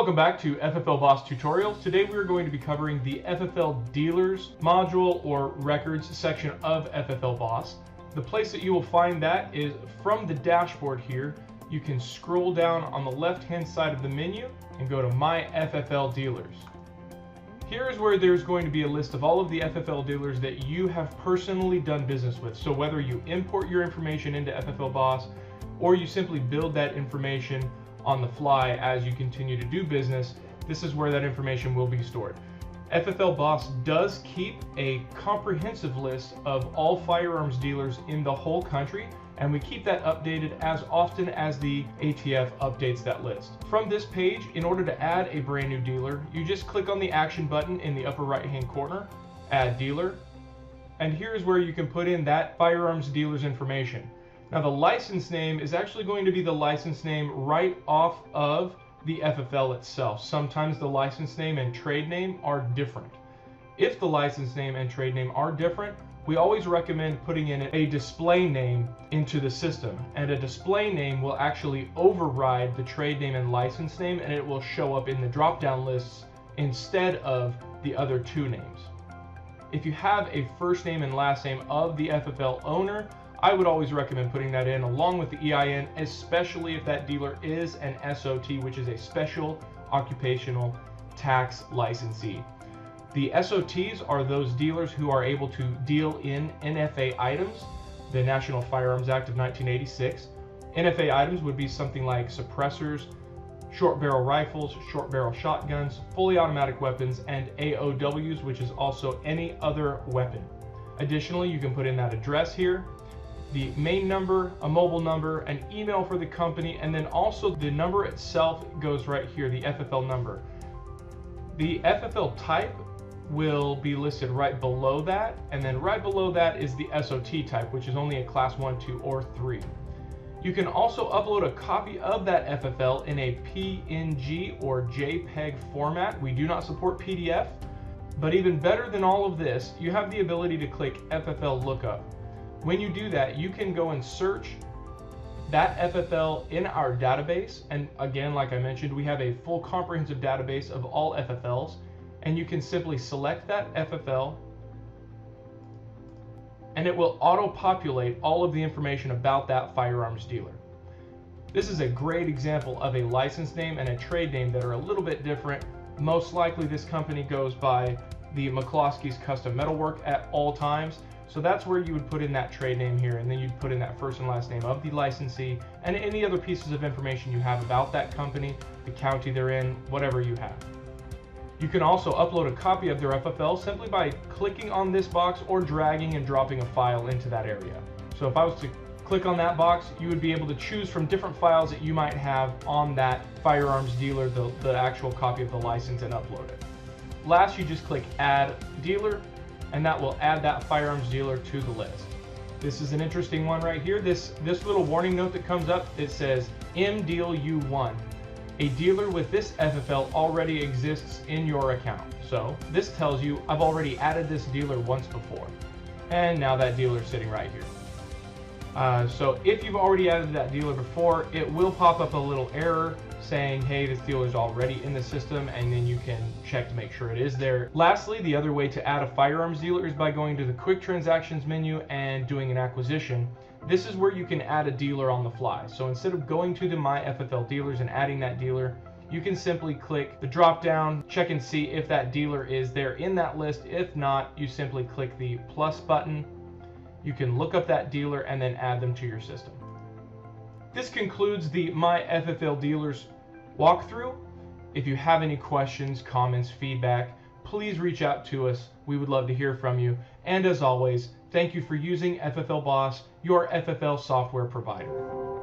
Welcome back to FFL Boss Tutorials. Today we are going to be covering the FFL Dealers module or records section of FFL Boss. The place that you will find that is from the dashboard here. You can scroll down on the left hand side of the menu and go to My FFL Dealers. Here is where there's going to be a list of all of the FFL dealers that you have personally done business with. So whether you import your information into FFL Boss or you simply build that information on the fly as you continue to do business, this is where that information will be stored. FFL Boss does keep a comprehensive list of all firearms dealers in the whole country, and we keep that updated as often as the ATF updates that list. From this page, in order to add a brand new dealer, you just click on the action button in the upper right hand corner, Add Dealer, and here's where you can put in that firearms dealer's information. Now the license name is actually going to be the license name right off of the FFL itself. Sometimes the license name and trade name are different. If the license name and trade name are different, we always recommend putting in a display name into the system. And a display name will actually override the trade name and license name, and it will show up in the drop-down lists instead of the other two names. If you have a first name and last name of the FFL owner, I would always recommend putting that in along with the EIN, especially if that dealer is an SOT, which is a Special Occupational Tax Licensee. The SOTs are those dealers who are able to deal in NFA items, the National Firearms Act of 1986. NFA items would be something like suppressors, short barrel rifles, short barrel shotguns, fully automatic weapons, and AOWs, which is also any other weapon. Additionally, you can put in that address here, the main number, a mobile number, an email for the company, and then also the number itself goes right here, the FFL number. The FFL type will be listed right below that, and then right below that is the SOT type, which is only a class 1, 2, or 3. You can also upload a copy of that FFL in a PNG or JPEG format. We do not support PDF, but even better than all of this, you have the ability to click FFL lookup. When you do that, you can go and search that FFL in our database. And again, like I mentioned, we have a full comprehensive database of all FFLs. And you can simply select that FFL and it will auto-populate all of the information about that firearms dealer. This is a great example of a license name and a trade name that are a little bit different. Most likely this company goes by the McCloskey's Custom Metalwork at all times. So that's where you would put in that trade name here, and then you'd put in that first and last name of the licensee and any other pieces of information you have about that company, the county they're in, whatever you have. You can also upload a copy of their FFL simply by clicking on this box or dragging and dropping a file into that area. So if I was to click on that box, you would be able to choose from different files that you might have on that firearms dealer, the actual copy of the license, and upload it. Last, you just click Add Dealer, and that will add that firearms dealer to the list. This is an interesting one right here. This little warning note that comes up, it says MDealU1. A dealer with this FFL already exists in your account. So this tells you I've already added this dealer once before. And now that dealer is sitting right here. So if you've already added that dealer before, it will pop up a little error saying, hey, this dealer is already in the system, and then you can check to make sure it is there. Lastly, the other way to add a firearms dealer is by going to the quick transactions menu and doing an acquisition. This is where you can add a dealer on the fly. So instead of going to the My FFL Dealers and adding that dealer, you can simply click the drop down, check and see if that dealer is there in that list. If not, you simply click the plus button. You can look up that dealer and then add them to your system. This concludes the My FFL Dealers walkthrough. If you have any questions, comments, feedback, please reach out to us. We would love to hear from you. And as always, thank you for using FFL Boss, your FFL software provider.